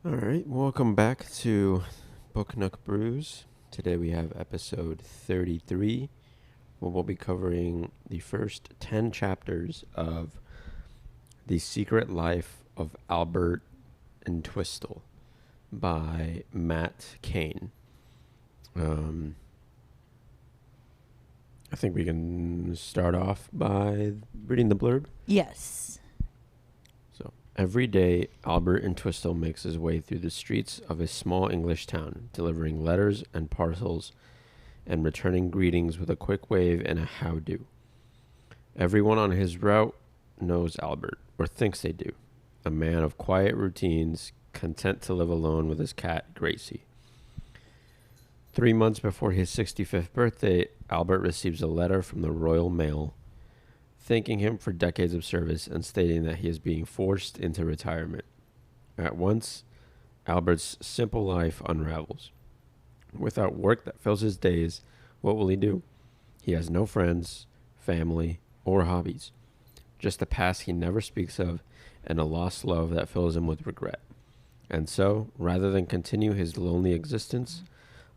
All right, welcome back to Book Nook Brews. Today we have episode 33, where we'll be covering the first 10 chapters of The Secret Life of Albert Entwistle by Matt Cain. I think we can start off by reading the blurb. Yes. So, every day, Albert Entwistle makes his way through the streets of a small English town, delivering letters and parcels and returning greetings with a quick wave and a how do. Everyone on his route knows Albert, or thinks they do. A man of quiet routines, content to live alone with his cat, Gracie. 3 months before his 65th birthday, Albert receives a letter from the Royal Mail thanking him for decades of service and stating that he is being forced into retirement. At once, Albert's simple life unravels. Without work that fills his days, what will he do? He has no friends, family, or hobbies. Just a past he never speaks of and a lost love that fills him with regret. And so, rather than continue his lonely existence,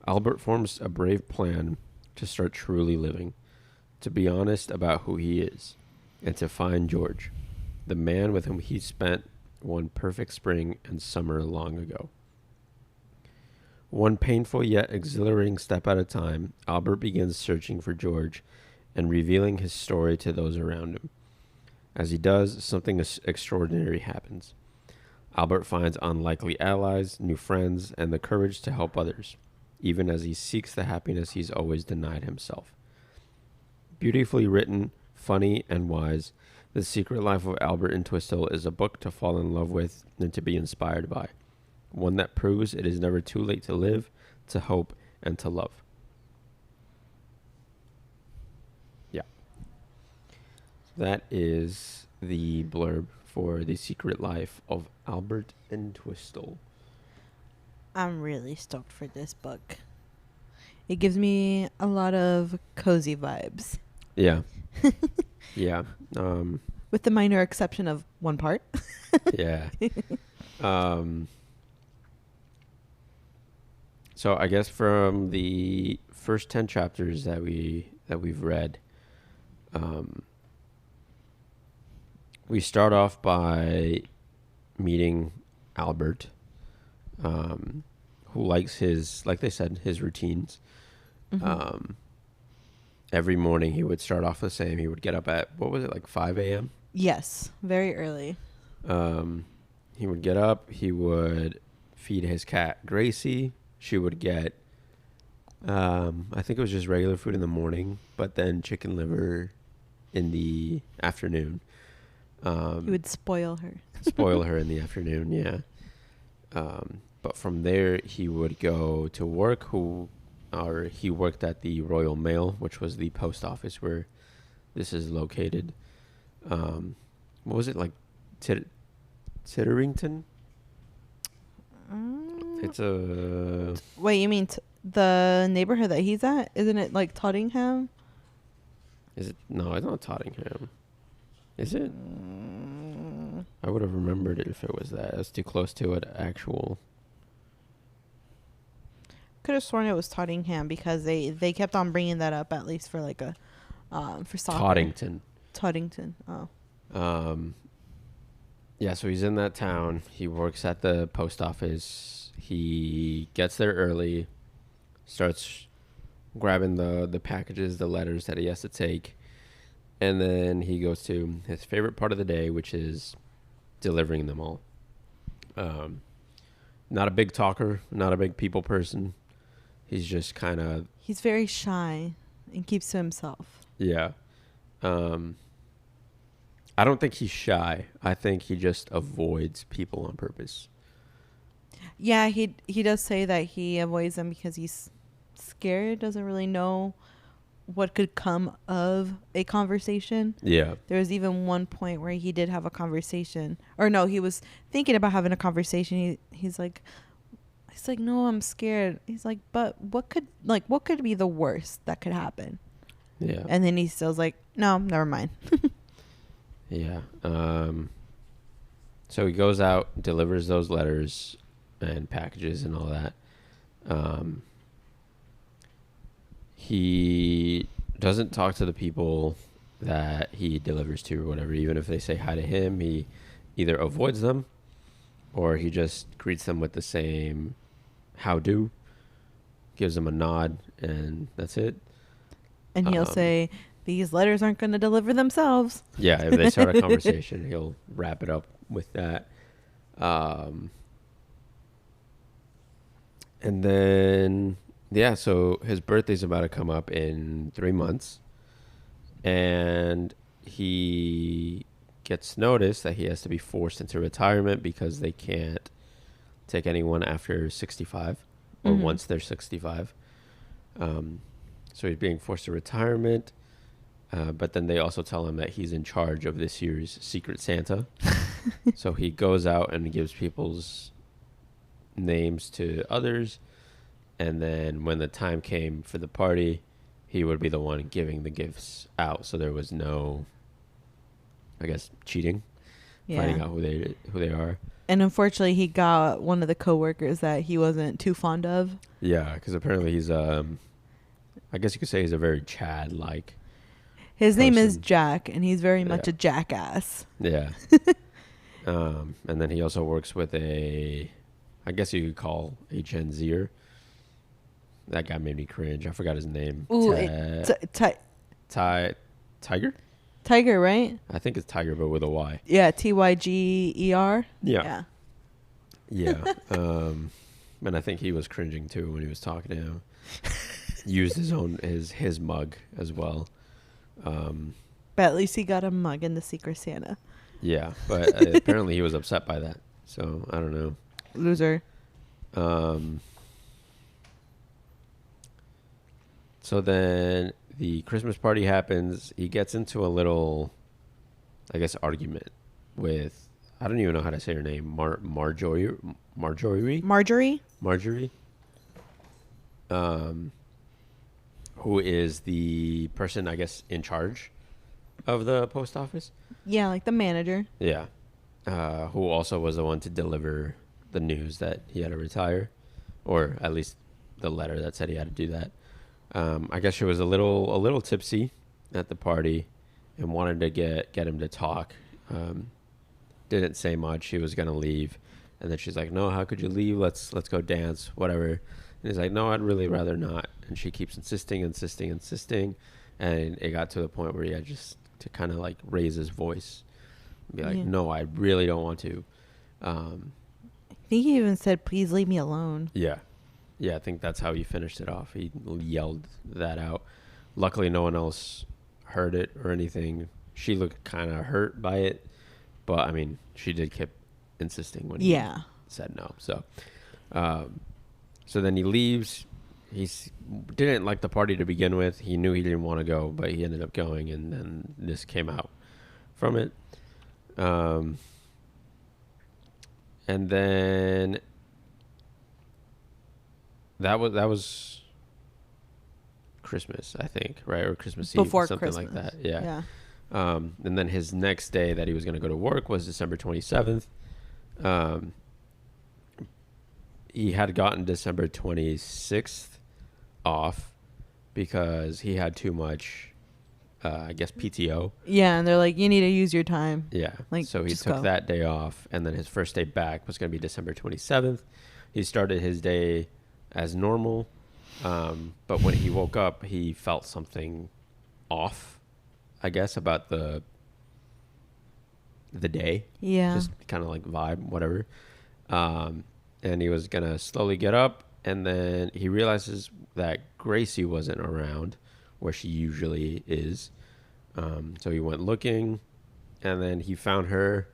Albert forms a brave plan to start truly living, to be honest about who he is, and to find George, the man with whom he spent one perfect spring and summer long ago. One painful yet exhilarating step at a time, Albert begins searching for George and revealing his story to those around him. As he does, something extraordinary happens. Albert finds unlikely allies, new friends, and the courage to help others, even as he seeks the happiness he's always denied himself. Beautifully written, funny, and wise, The Secret Life of Albert Entwistle is a book to fall in love with and to be inspired by. One that proves it is never too late to live, to hope, and to love. Yeah. That is the blurb for The Secret Life of Albert Entwistle. I'm really stoked for this book. It gives me a lot of cozy vibes. Yeah. Yeah. With the minor exception of one part. Yeah. So I guess from the first 10 chapters that we've read, we start off by meeting Albert, who likes his, like they said, his routines. Mm-hmm. Every morning he would start off the same. He would get up at, what was it, like 5 a.m.? Yes, very early. He would get up. He would feed his cat, Gracie. She would get, I think it was just regular food in the morning, but then chicken liver in the afternoon. He would spoil her. Spoil her in the afternoon, yeah. But from there, he would go to work, he worked at the Royal Mail, which was the post office where this is located. What was it, like Titterington? It's a... Wait, you mean the neighborhood that he's at? Isn't it like Tottenham? Is it? No, it's not Tottenham. Is it? I would have remembered it if it was that. It's too close to an actual... Could have sworn it was Tottenham because they kept on bringing that up, at least for like a for soccer. Toddington. Oh. Yeah, so he's in that town. He works at the post office. He gets there early, starts grabbing the packages, the letters that he has to take, and then he goes to his favorite part of the day, which is delivering them all. Not a big talker, not a big people person. He's just kind of... He's very shy and keeps to himself. Yeah. I don't think he's shy. I think he just avoids people on purpose. Yeah, he does say that he avoids them because he's scared, doesn't really know what could come of a conversation. Yeah. There was even one point where he did have a conversation. Or no, he was thinking about having a conversation. He's like, no, I'm scared. He's like, but what could be the worst that could happen? Yeah. And then he still's like, no, never mind. Yeah. So he goes out, delivers those letters. and packages and all that. He doesn't talk to the people that he delivers to or whatever. Even if they say hi to him, he either avoids them or he just greets them with the same how do, gives them a nod, and that's it. And he'll say, these letters aren't going to deliver themselves. Yeah, if they start a conversation, he'll wrap it up with that. And then, yeah, so his birthday's about to come up in 3 months. And he gets noticed that he has to be forced into retirement because they can't take anyone after 65 or once they're 65. So he's being forced to retirement. But then they also tell him that he's in charge of this year's Secret Santa. So he goes out and gives people's names to others. And then when the time came for the party, he would be the one giving the gifts out. So there was no, I guess, cheating, finding out who they are. And unfortunately, he got one of the coworkers that he wasn't too fond of. Yeah, because apparently he's, I guess you could say he's a very Chad-like His name is person. Jack, and he's very much a jackass. Yeah. And then he also works with I guess you could call a Gen Zer. That guy made me cringe. I forgot his name. Ooh, Tiger? Tiger, right? I think it's Tiger, but with a Y. Yeah, Tyger. Yeah. Yeah. And I think he was cringing too when he was talking to him. Used his mug as well. But at least he got a mug in the Secret Santa. Yeah, but apparently he was upset by that. So I don't know. Loser. So then the Christmas party happens. He gets into a little, I guess, argument with, I don't even know how to say her name, Marjorie. Who is the person, I guess, in charge of the post office. Yeah, like the manager. Yeah. Who also was the one to deliver the news that he had to retire, or at least the letter that said he had to do that. I guess she was a little tipsy at the party and wanted to get him to talk. Didn't say much. She was gonna leave, and then she's like, "No, how could you leave? Let's go dance, whatever." And he's like, "No, I'd really rather not." And she keeps insisting, and it got to the point where he had just to kind of like raise his voice and be like, "No, I really don't want to." I think he even said, "Please leave me alone." Yeah. Yeah, I think that's how he finished it off. He yelled that out. Luckily, no one else heard it or anything. She looked kind of hurt by it, but I mean, she did keep insisting when he said no. So, so then he leaves. He didn't like the party to begin with. He knew he didn't want to go, but he ended up going, and then this came out from it. And then that was Christmas, I think, right? Or Christmas Eve, Before something Christmas. like that. Yeah. And then his next day that he was going to go to work was December 27th. He had gotten December 26th off because he had too much, I guess, PTO. Yeah, and they're like, you need to use your time. Yeah. Like, so he just took go. that day off, and then his first day back was going to be December 27th. He started his day as normal, but when he woke up, he felt something off, I guess, about the day. Yeah. Just kind of like vibe, whatever. And he was going to slowly get up, and then he realizes that Gracie wasn't around where she usually is. So he went looking, and then he found her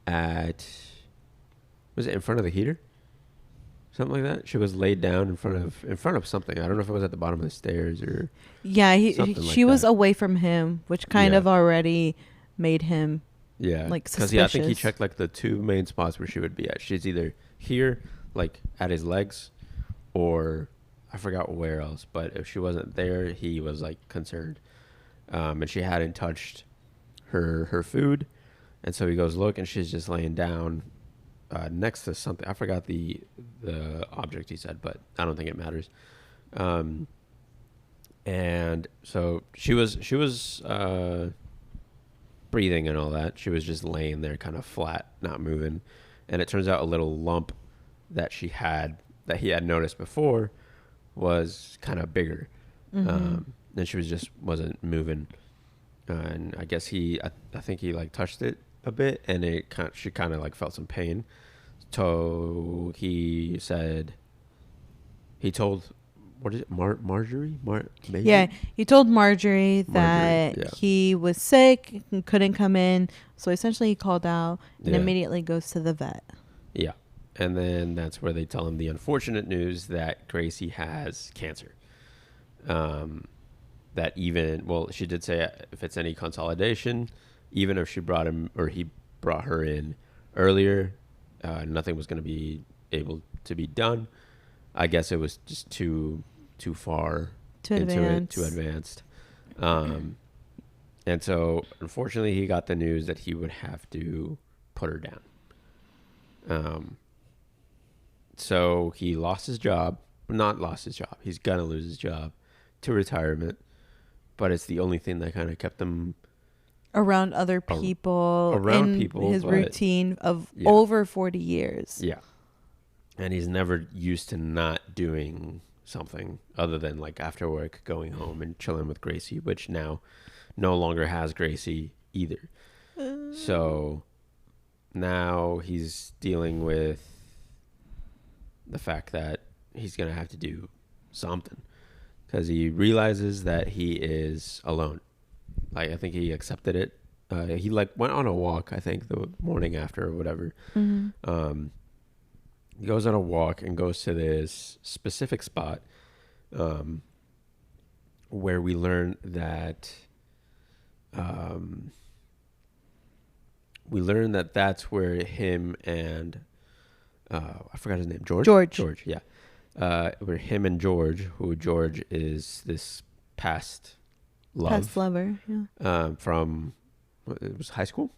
was it in front of the heater? Something like that. She was laid down in front of something. I don't know if it was at the bottom of the stairs or she was away from him, which kind of already made him like suspicious. Because I think he checked like the two main spots where she would be at. She's either here, like at his legs, or I forgot where else. But if she wasn't there, he was like concerned. And she hadn't touched her food, and so he goes look, and she's just laying down next to something. I forgot the object he said, but I don't think it matters. Um, and so she was breathing and all that. She was just laying there, kind of flat, not moving. And it turns out a little lump that he had noticed before was kind of bigger. And she wasn't moving. And I guess I think he like touched it a bit, and she kind of like felt some pain. So he told, what is it, Marjorie? Maybe? Yeah, he told Marjorie that Yeah. he was sick and couldn't come in. So essentially he called out and Yeah. immediately goes to the vet. Yeah. And then that's where they tell him the unfortunate news that Gracie has cancer. That she did say if it's any consolidation, even if she brought him or he brought her in earlier, nothing was going to be able to be done. I guess it was just too far into it, too advanced. And so unfortunately he got the news that he would have to put her down. So he lost his job, not lost his job. He's going to lose his job to retirement, but it's the only thing that kind of kept him around other people, his routine of over 40 years. Yeah. And he's never used to not doing something other than like after work, going home and chilling with Gracie, which now no longer has Gracie either. So now he's dealing with the fact that he's going to have to do something because he realizes that he is alone. Like, I think he accepted it. He like went on a walk, I think the morning after or whatever. He goes on a walk and goes to this specific spot where we learn that that's where him and I forgot his name. George, yeah. Where him and George is this past lover, yeah. From it was high school.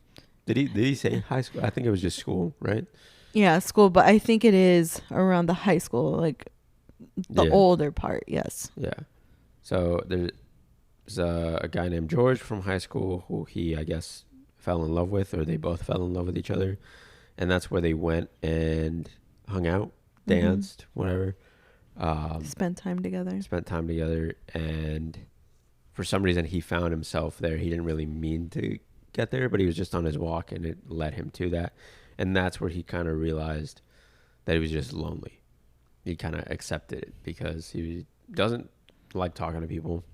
Did he say high school? I think it was just school, right? Yeah, school, but I think it is around the high school, like the older part. Yes. Yeah. So there's a guy named George from high school who he, I guess, fell in love with, or they both fell in love with each other, and that's where they went and hung out, danced, whatever. Spent time together, and for some reason he found himself there. He didn't really mean to get there, but he was just on his walk, and it led him to that. And that's where he kind of realized that he was just lonely. He kind of accepted it because he doesn't like talking to people,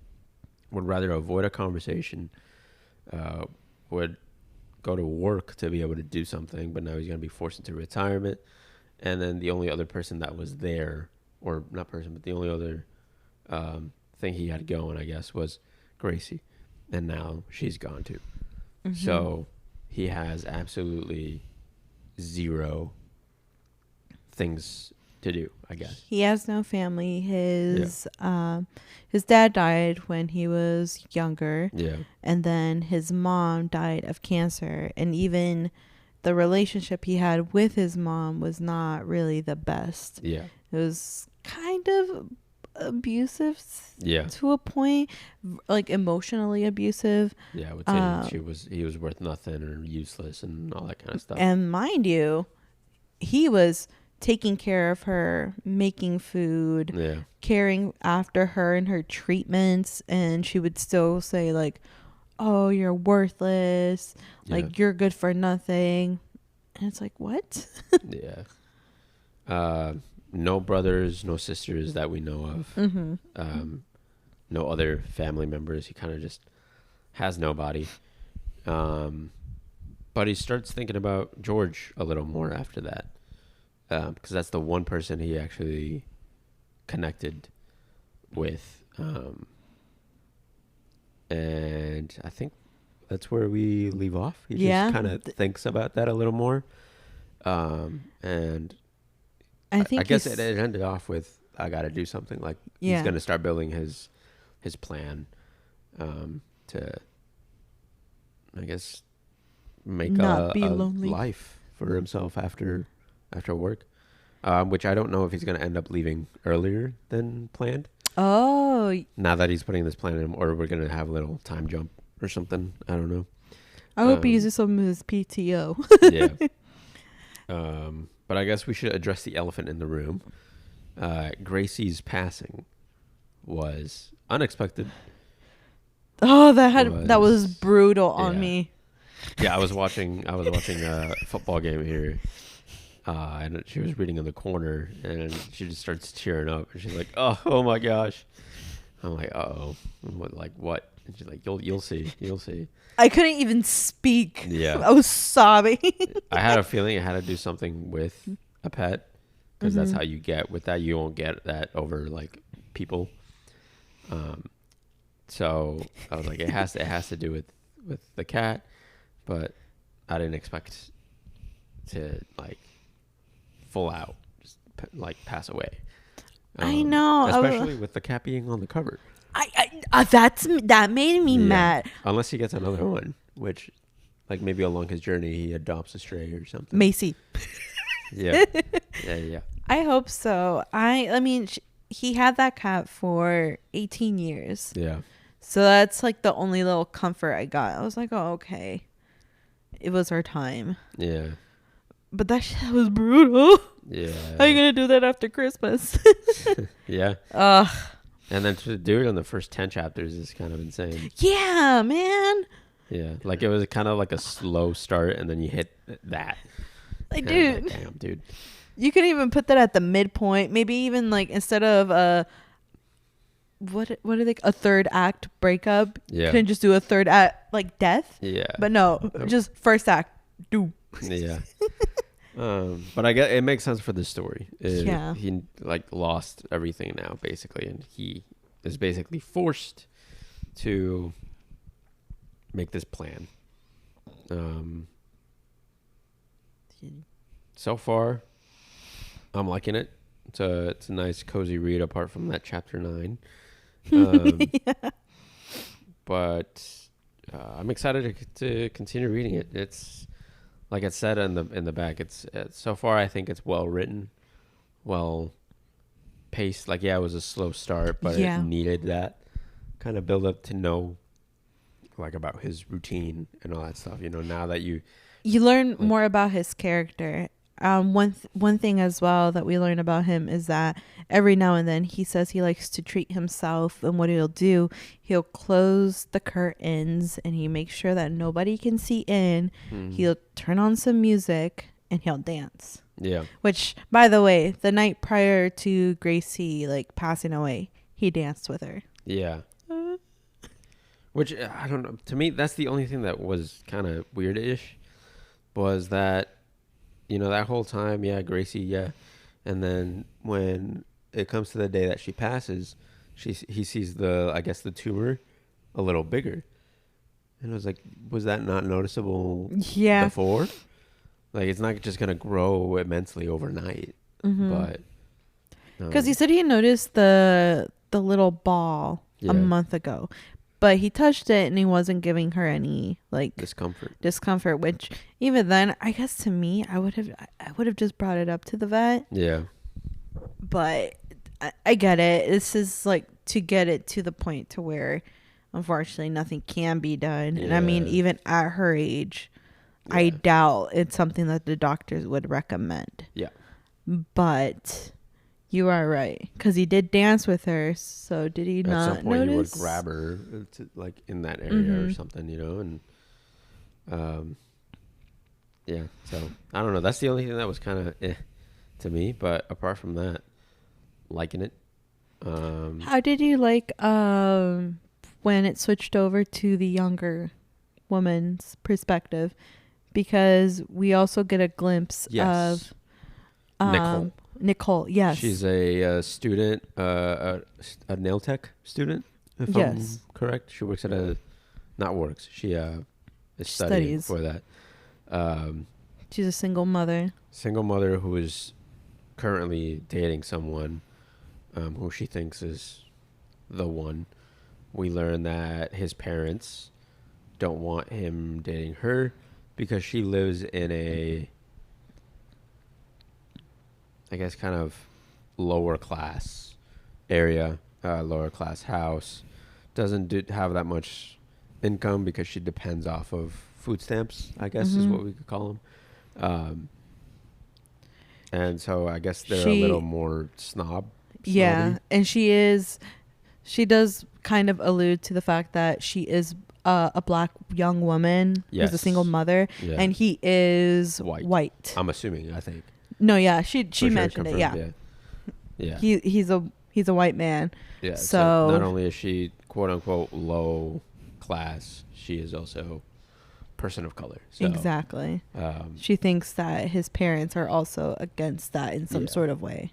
would rather avoid a conversation, would go to work to be able to do something, but now he's going to be forced into retirement. And then the only other person that was there, or not person, but the only other thing he had going, I guess, was Gracie. And now she's gone too. So he has absolutely zero things to do, I guess. He has no family. His dad died when he was younger. Yeah. And then his mom died of cancer. And even the relationship he had with his mom was not really the best. Yeah. It was kind of abusive to a point, like emotionally abusive. Yeah, I would say he was worth nothing or useless and all that kind of stuff. And mind you, he was taking care of her, making food, caring after her and her treatments, and she would still say like, "Oh, you're worthless. Like you're good for nothing." And it's like, "What?" No brothers, no sisters that we know of. No other family members. He kind of just has nobody. But he starts thinking about George a little more after that. Because that's the one person he actually connected with. And I think that's where we leave off. He just kind of thinks about that a little more. And I guess it ended off with, I got to do something. Like he's going to start building his plan to, I guess, make not be a lonely life for himself after after work, which I don't know if he's going to end up leaving earlier than planned. Oh, Now that he's putting this plan in, or we're going to have a little time jump or something. I don't know. I hope he uses some of his PTO. Yeah. But I guess we should address the elephant in the room. Gracie's passing was unexpected. Oh, that was brutal on me. Yeah, I was watching a football game here, and she was reading in the corner, and she just starts tearing up, and she's like, "Oh my gosh!" I'm like, "Uh-oh, like what?" And she's like, "You'll see." I couldn't even speak. Yeah, I was sobbing. I had a feeling I had to do something with a pet, because that's how you get with that. You won't get that over like people. So I was like, it has to do with the cat, but I didn't expect to like full out just like pass away. I know, especially with the cat being on the cover. That made me mad. Unless he gets another one, which like maybe along his journey he adopts a stray or something. Macy. Yeah. I hope so. I mean, he had that cat for 18 years. Yeah. So that's like the only little comfort I got. I was like, oh, okay. It was our time. Yeah. But that shit was brutal. Yeah. How are you going to do that after Christmas? Yeah. Ugh. And then to do it in the first 10 chapters is kind of insane. Yeah, man. Yeah. Like it was kind of like a slow start, and then you hit that. Like, dude. Like, damn, dude. You could even put that at the midpoint. Maybe even like instead of what are they, a third act breakup? Yeah. Couldn't just do a third act like death? Yeah. But no, just first act. Do. Yeah. But I guess it makes sense for the story. Yeah. He like lost everything now basically, and he is basically forced to make this plan. So far, I'm liking it. It's a nice cozy read apart from that chapter 9. Yeah. But I'm excited to continue reading it. It's like it said in the back. It's so far I think it's well written, well paced. Like it was a slow start, but it needed that kind of build up to know like about his routine and all that stuff. You know, now that you learn like, more about his character. One thing as well that we learn about him is that every now and then he says he likes to treat himself, and what he'll do, he'll close the curtains and he makes sure that nobody can see in. He'll turn on some music and he'll dance. Yeah. Which, by the way, the night prior to Gracie like passing away, he danced with her. Yeah. Which I don't know. To me, that's the only thing that was kind of weird-ish, was that, you know, that whole time, Gracie, and then when it comes to the day that she passes, he sees the tumor a little bigger, and I was like, was that not noticeable before? Like, it's not just gonna grow immensely overnight, but because he said he noticed the little ball a month ago. But he touched it and he wasn't giving her any like discomfort, which even then, I guess to me, I would have just brought it up to the vet. Yeah. But I get it. This is like to get it to the point to where, unfortunately, nothing can be done. Yeah. And I mean, even at her age, I doubt it's something that the doctors would recommend. Yeah. But you are right, because he did dance with her. So did he not notice? At some point, he would grab her like in that area or something, you know, and So I don't know. That's the only thing that was kind of to me. But apart from that, liking it. How did you like when it switched over to the younger woman's perspective? Because we also get a glimpse of Nicole, yes. She's a student, a nail tech student, if I'm correct. She works at she is studying for that. She's a single mother. Single mother who is currently dating someone who she thinks is the one. We learn that his parents don't want him dating her because she lives in a I guess, kind of lower class area, lower class house. Doesn't have that much income because she depends off of food stamps, I guess is what we could call them. And so I guess they're a little more snobby. Yeah, and she does kind of allude to the fact that she is a black young woman who's a single mother, and he is white. I'm assuming, I think. No, yeah, she mentioned it. Yeah. He's a white man. Yeah. So not only is she quote unquote low class, she is also person of color. So, exactly. She thinks that his parents are also against that in some sort of way.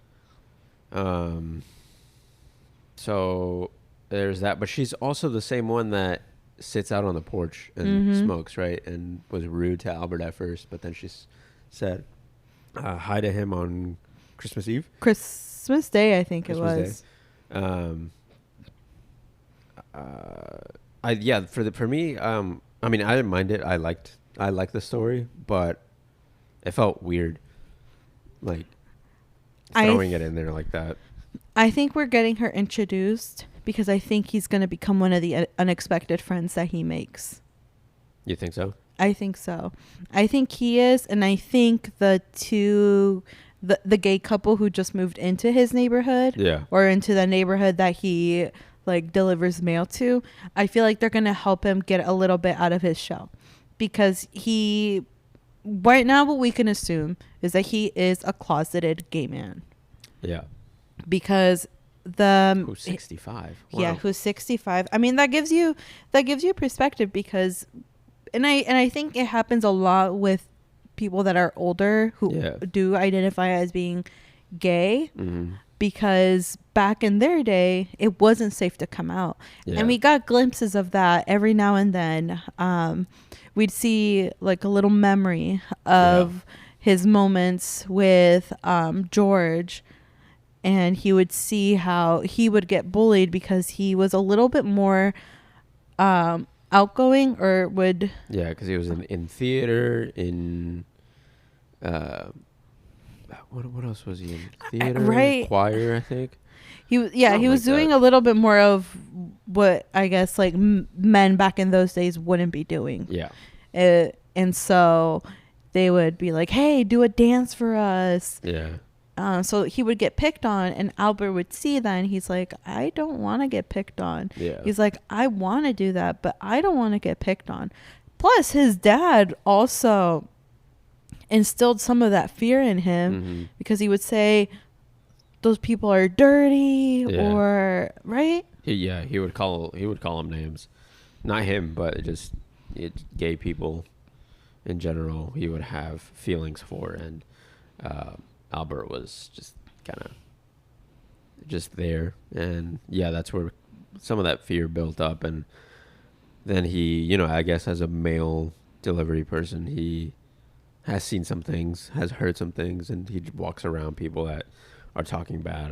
So there's that, but she's also the same one that sits out on the porch and smokes, right? And was rude to Albert at first, but then she said hi to him on Christmas Eve. Christmas Day, I think Christmas it was. For me, I mean, I didn't mind it. I liked the story, but it felt weird, like throwing it in there like that. I think we're getting her introduced because I think he's going to become one of the unexpected friends that he makes. You think so? I think so. I think he is, and I think the gay couple who just moved into his neighborhood, or into the neighborhood that he like delivers mail to, I feel like they're going to help him get a little bit out of his shell, because right now what we can assume is that he is a closeted gay man. Yeah. Because who's 65. Wow. Yeah, who's 65. I mean, that gives you perspective, because and I think it happens a lot with people that are older who do identify as being gay, because back in their day it wasn't safe to come out. And we got glimpses of that every now and then. We'd see like a little memory of his moments with George, and he would see how he would get bullied because he was a little bit more outgoing, or would... Yeah, because he was in theater, in... what else was he in? Theater, right. Choir, I think. He was doing a little bit more of what I guess like men back in those days wouldn't be doing. Yeah. And so they would be like, hey, do a dance for us. Yeah. So he would get picked on, and Albert would see that, and he's like, I don't want to get picked on. Yeah. He's like, I want to do that, but I don't want to get picked on. Plus, his dad also instilled some of that fear in him, because he would say, those people are dirty, or right? He would call them names. Not him, but just gay people in general. He would have feelings for, and Albert was just kind of just there, and that's where some of that fear built up. And then he, I guess as a mail delivery person, he has seen some things, has heard some things, and he walks around people that are talking bad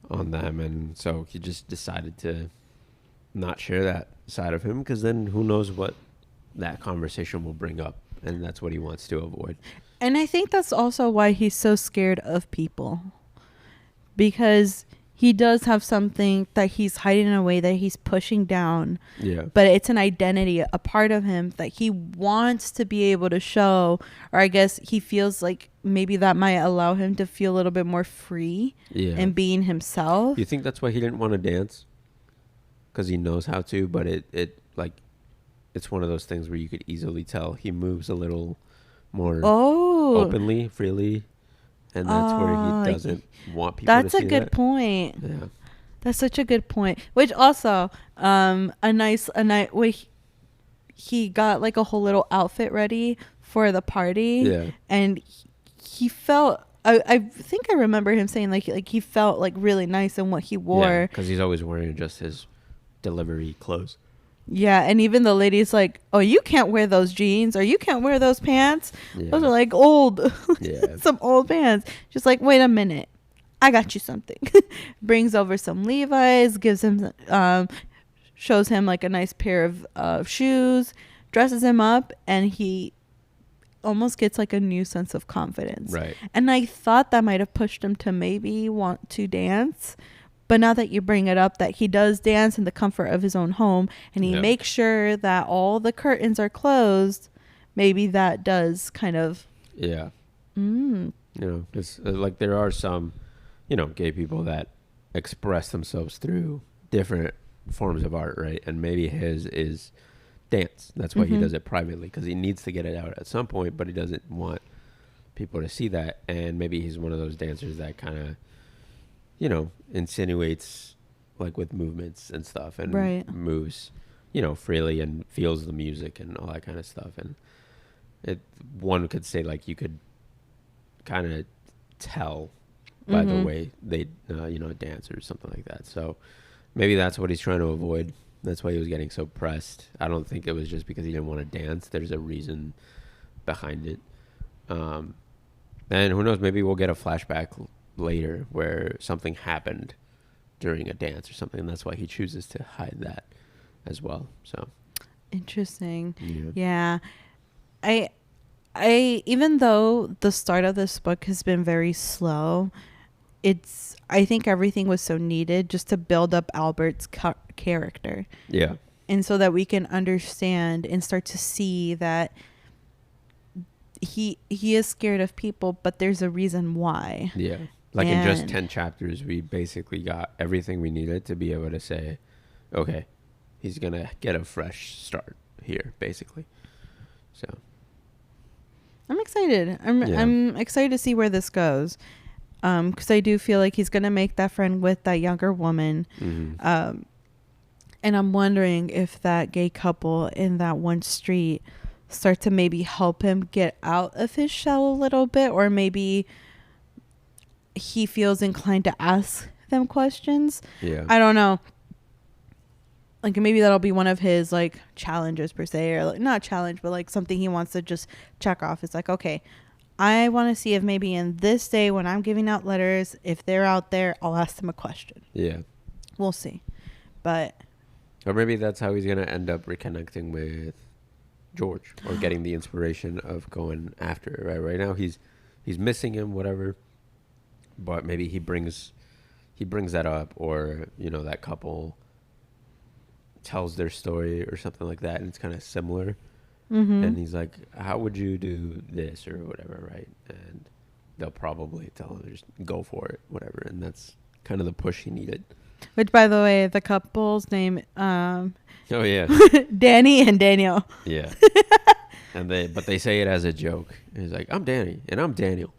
on them, and so he just decided to not share that side of him, because then who knows what that conversation will bring up, and that's what he wants to avoid. And I think that's also why he's so scared of people, because he does have something that he's hiding away, that he's pushing down. Yeah. But it's an identity, a part of him that he wants to be able to show, or I guess he feels like maybe that might allow him to feel a little bit more free in being himself. You think that's why he didn't want to dance? Because he knows how to, but it's one of those things where you could easily tell he moves a little more openly, freely, and that's where he doesn't want people to see that. That's a good point. Yeah. That's such a good point. Which also, a night where he got like a whole little outfit ready for the party. Yeah. And he felt, I think I remember him saying like he felt like really nice in what he wore. Yeah, because he's always wearing just his delivery clothes. Yeah, and even the lady's like, oh, you can't wear those jeans, or you can't wear those pants. Yeah. Those are like old, some old pants. Just like, wait a minute, I got you something. Brings over some Levi's, gives him, shows him like a nice pair of shoes, dresses him up, and he almost gets like a new sense of confidence. Right. And I thought that might have pushed him to maybe want to dance. But now that you bring it up, that he does dance in the comfort of his own home, and he makes sure that all the curtains are closed, maybe that does kind of. Yeah. You know, it's like there are some, you know, gay people that express themselves through different forms of art, right? And maybe his is dance. That's why he does it privately, because he needs to get it out at some point, but he doesn't want people to see that. And maybe he's one of those dancers that kind of, you know, insinuates like with movements and stuff, and moves, you know, freely and feels the music and all that kind of stuff. And one could say like you could kind of tell by the way they you know, dance or something like that. So maybe that's what he's trying to avoid. That's why he was getting so pressed. I don't think it was just because he didn't want to dance. There's a reason behind it. And who knows, maybe we'll get a flashback later where something happened during a dance or something, and that's why he chooses to hide that as well. So interesting. Yeah. I even though the start of this book has been very slow, I think everything was so needed just to build up Albert's character. Yeah. And so that we can understand and start to see that he is scared of people, but there's a reason why. Yeah. Like in just 10 chapters, we basically got everything we needed to be able to say, okay, he's going to get a fresh start here, basically. So I'm excited. I'm excited to see where this goes. Because I do feel like he's going to make that friend with that younger woman. And I'm wondering if that gay couple in that one street start to maybe help him get out of his shell a little bit, or maybe he feels inclined to ask them questions. Yeah. I don't know. Like maybe that'll be one of his like challenges per se, or like, not challenge, but like something he wants to just check off. It's like, okay, I want to see if maybe in this day when I'm giving out letters, if they're out there, I'll ask them a question. Yeah. We'll see. But. Or maybe that's how he's going to end up reconnecting with George, or getting the inspiration of going after it. Right now he's missing him, whatever. But maybe he brings that up, or, you know, that couple tells their story or something like that, and it's kind of similar. And he's like, how would you do this or whatever, right? And they'll probably tell him, just go for it, whatever. And that's kind of the push he needed. Which, by the way, the couple's name, oh yeah, Danny and Daniel. Yeah. But they say it as a joke. And he's like, I'm Danny and I'm Daniel.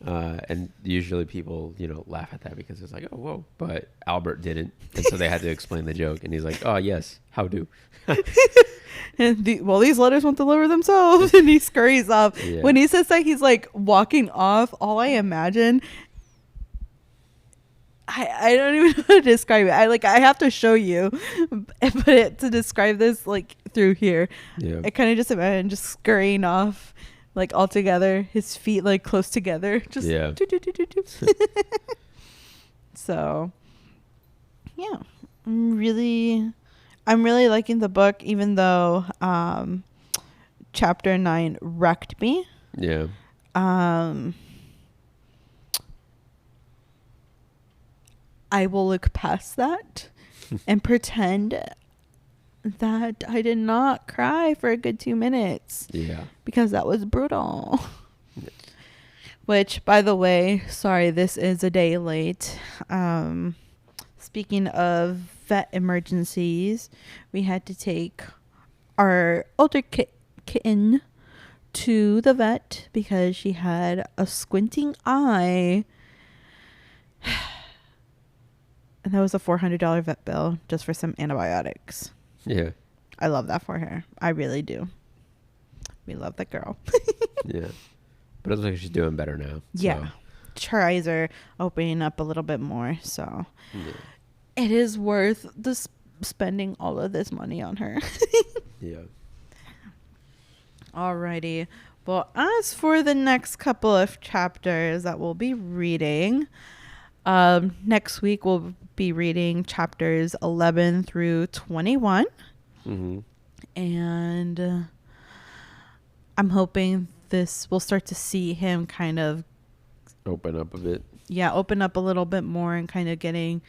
And usually people, you know, laugh at that because it's like, oh, whoa. But Albert didn't. And so they had to explain the joke. And he's like, oh, yes, how do? And these letters won't deliver themselves. And he scurries off. Yeah. When he says that, he's like walking off. All I imagine, I don't even know how to describe it. I have to show you, but to describe this like through here, yeah. I kind of just imagine just scurrying off, like all together, his feet like close together, just yeah. So, yeah, I'm really liking the book, even though chapter 9 wrecked me. Yeah. I will look past that and pretend that I did not cry for a good 2 minutes. Yeah. Because that was brutal. Yeah. Which, by the way, sorry, this is a day late. Speaking of vet emergencies, we had to take our older kitten to the vet because she had a squinting eye. And that was a $400 vet bill just for some antibiotics. Yeah. I love that for her. I really do. We love that girl. Yeah. But it looks like she's doing better now. So. Yeah. Her eyes are opening up a little bit more. So yeah. It is worth spending all of this money on her. Yeah. Alrighty. Well, as for the next couple of chapters that we'll be reading, next week we'll be reading chapters 11 through 21. Mm-hmm. And I'm hoping we'll start to see him kind of Open up a bit. open up a little bit more and kind of getting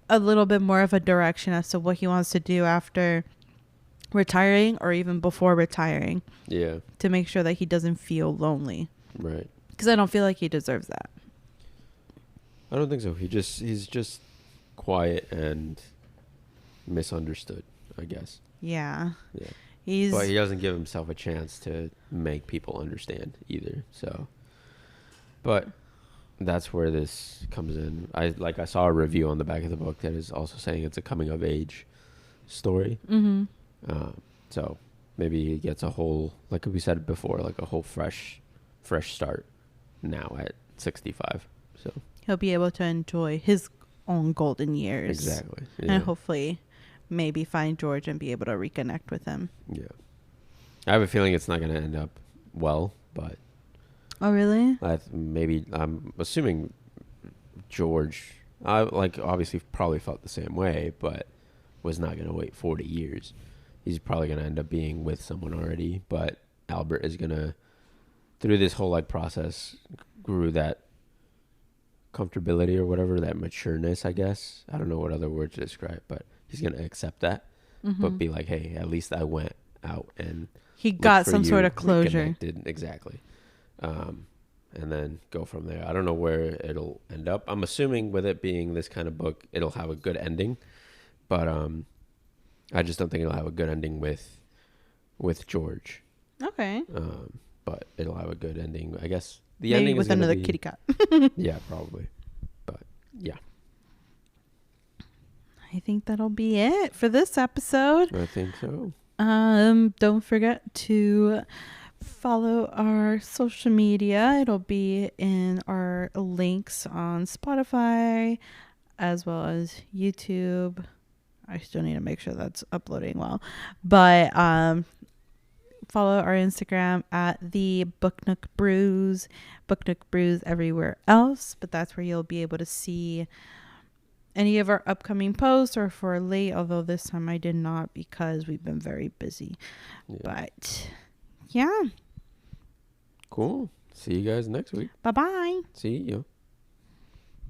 a little bit more of a direction as to what he wants to do after retiring or even before retiring. Yeah. To make sure that he doesn't feel lonely. Right. Because I don't feel like he deserves that. I don't think so. He's just quiet and misunderstood, I guess. Yeah. Yeah. But he doesn't give himself a chance to make people understand either. So, but that's where this comes in. I saw a review on the back of the book that is also saying it's a coming of age story. Mm-hmm. So maybe he gets a whole, like we said before, like a whole fresh start now at 65. So he'll be able to enjoy his own golden years. Exactly. Yeah. And hopefully maybe find George and be able to reconnect with him. Yeah. I have a feeling it's not going to end up well, but... Oh, really? Maybe, I'm assuming George, obviously probably felt the same way, but was not going to wait 40 years. He's probably going to end up being with someone already, but Albert is going to, through this whole, process, grew that comfortability or whatever, that matureness, I guess. I don't know what other word to describe, but he's going to accept that, but be like, hey, at least I went out and... He got some sort of closure. Exactly. And then go from there. I don't know where it'll end up. I'm assuming with it being this kind of book, it'll have a good ending, but I just don't think it'll have a good ending with George. Okay. But it'll have a good ending. I guess the Maybe ending with is another be, kitty cat. Yeah, probably. But yeah. I think that'll be it for this episode. I think so. Don't forget to follow our social media. It'll be in our links on Spotify as well as YouTube. I still need to make sure that's uploading well. But follow our Instagram at the Book Nook Brews everywhere else. But that's where you'll be able to see any of our upcoming posts or for late, although this time I did not because we've been very busy. Yeah. But yeah. Cool. See you guys next week. Bye-bye. See you.